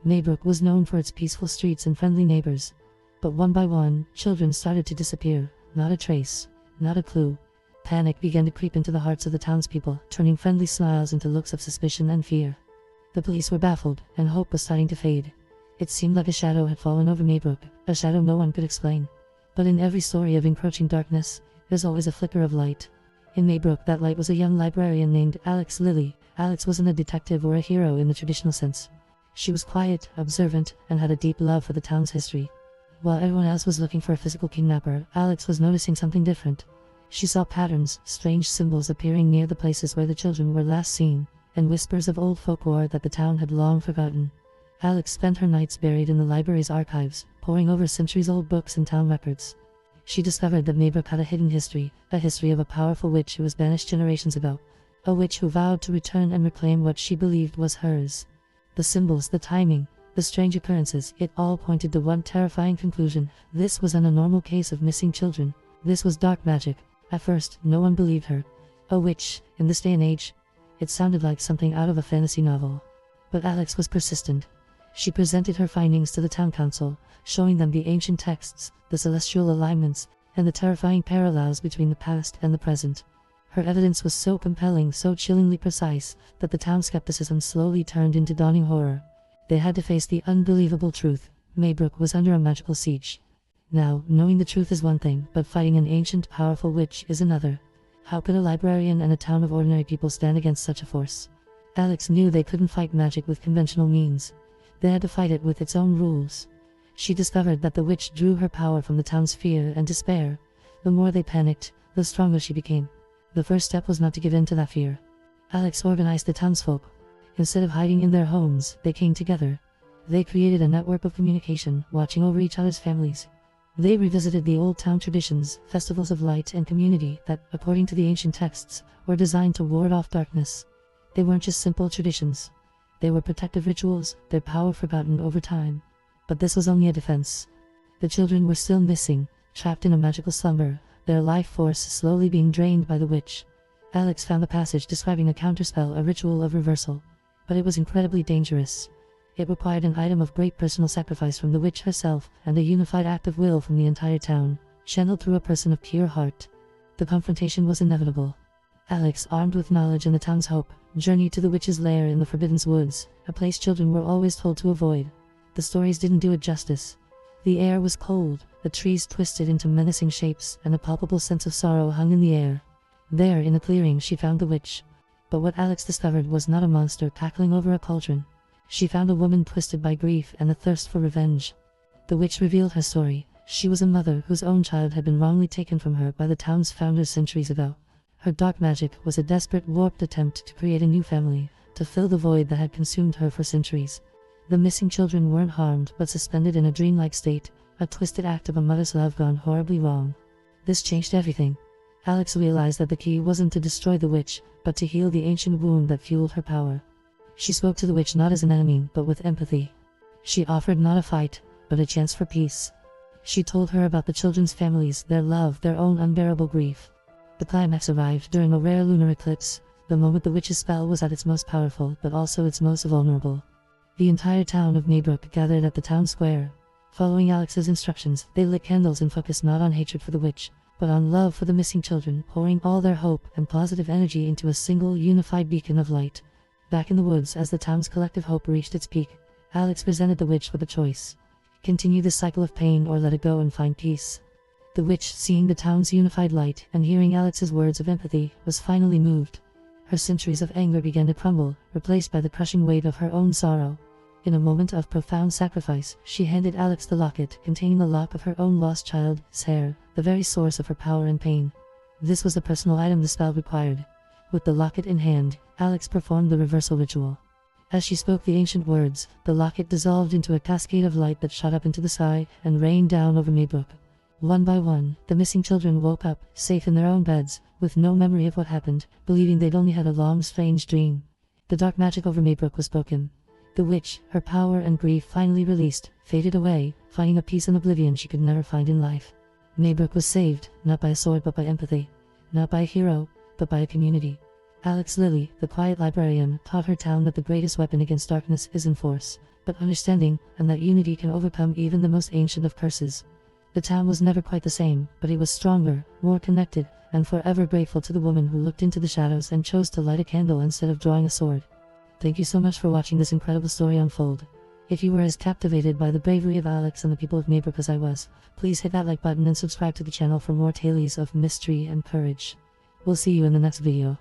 Maybrook was known for its peaceful streets and friendly neighbors. But one by one, children started to disappear. Not a trace, not a clue. Panic began to creep into the hearts of the townspeople, turning friendly smiles into looks of suspicion and fear. The police were baffled, and hope was starting to fade. It seemed like a shadow had fallen over Maybrook, a shadow no one could explain. But in every story of encroaching darkness, there's always a flicker of light. In Maybrook, that light was a young librarian named Lilly. Alex wasn't a detective or a hero in the traditional sense. She was quiet, observant, and had a deep love for the town's history. While everyone else was looking for a physical kidnapper, Alex was noticing something different. She saw patterns, strange symbols appearing near the places where the children were last seen, and whispers of old folklore that the town had long forgotten. Alex spent her nights buried in the library's archives, poring over centuries-old books and town records. She discovered that Maybrook had a hidden history, a history of a powerful witch who was banished generations ago. A witch who vowed to return and reclaim what she believed was hers. The symbols, the timing, the strange occurrences, it all pointed to one terrifying conclusion. This wasn't a normal case of missing children. This was dark magic. At first, no one believed her. A witch, in this day and age? It sounded like something out of a fantasy novel. But Alex was persistent. She presented her findings to the town council, showing them the ancient texts, the celestial alignments, and the terrifying parallels between the past and the present. Her evidence was so compelling, so chillingly precise, that the town's skepticism slowly turned into dawning horror. They had to face the unbelievable truth. Maybrook was under a magical siege. Now, knowing the truth is one thing, but fighting an ancient, powerful witch is another. How could a librarian and a town of ordinary people stand against such a force? Alex knew they couldn't fight magic with conventional means. They had to fight it with its own rules. She discovered that the witch drew her power from the town's fear and despair. The more they panicked, the stronger she became. The first step was not to give in to that fear. Alex organized the townsfolk. Instead of hiding in their homes, they came together. They created a network of communication, watching over each other's families. They revisited the old town traditions, festivals of light and community that, according to the ancient texts, were designed to ward off darkness. They weren't just simple traditions. They were protective rituals, their power forgotten over time. But this was only a defense. The children were still missing, trapped in a magical slumber, their life force slowly being drained by the witch. Alex found the passage describing a counterspell, a ritual of reversal. But it was incredibly dangerous. It required an item of great personal sacrifice from the witch herself, and a unified act of will from the entire town, channeled through a person of pure heart. The confrontation was inevitable. Alex, armed with knowledge and the town's hope, journeyed to the witch's lair in the Forbidden Woods, a place children were always told to avoid. The stories didn't do it justice. The air was cold, the trees twisted into menacing shapes, and a palpable sense of sorrow hung in the air. There, in a clearing, she found the witch. But what Alex discovered was not a monster cackling over a cauldron. She found a woman twisted by grief and a thirst for revenge. The witch revealed her story. She was a mother whose own child had been wrongly taken from her by the town's founders centuries ago. Her dark magic was a desperate, warped attempt to create a new family, to fill the void that had consumed her for centuries. The missing children weren't harmed, but suspended in a dreamlike state, a twisted act of a mother's love gone horribly wrong. This changed everything. Alex realized that the key wasn't to destroy the witch, but to heal the ancient wound that fueled her power. She spoke to the witch not as an enemy, but with empathy. She offered not a fight, but a chance for peace. She told her about the children's families, their love, their own unbearable grief. The climax arrived during a rare lunar eclipse, the moment the witch's spell was at its most powerful, but also its most vulnerable. The entire town of Maybrook gathered at the town square. Following Alex's instructions, they lit candles and focused not on hatred for the witch, but on love for the missing children, pouring all their hope and positive energy into a single, unified beacon of light. Back in the woods, as the town's collective hope reached its peak, Alex presented the witch with a choice. Continue this cycle of pain or let it go and find peace. The witch, seeing the town's unified light and hearing Alex's words of empathy, was finally moved. Her centuries of anger began to crumble, replaced by the crushing weight of her own sorrow. In a moment of profound sacrifice, she handed Alex the locket containing the lock of her own lost child's hair, the very source of her power and pain. This was the personal item the spell required. With the locket in hand, Alex performed the reversal ritual. As she spoke the ancient words, the locket dissolved into a cascade of light that shot up into the sky and rained down over Maybrook. One by one, the missing children woke up, safe in their own beds, with no memory of what happened, believing they'd only had a long, strange dream. The dark magic over Maybrook was broken. The witch, her power and grief finally released, faded away, finding a peace and oblivion she could never find in life. Maybrook was saved, not by a sword but by empathy. Not by a hero, but by a community. Lilly, the quiet librarian, taught her town that the greatest weapon against darkness isn't force, but understanding, and that unity can overcome even the most ancient of curses. The town was never quite the same, but it was stronger, more connected, and forever grateful to the woman who looked into the shadows and chose to light a candle instead of drawing a sword. Thank you so much for watching this incredible story unfold. If you were as captivated by the bravery of Alex and the people of Maybrook as I was, please hit that like button and subscribe to the channel for more tales of mystery and courage. We'll see you in the next video.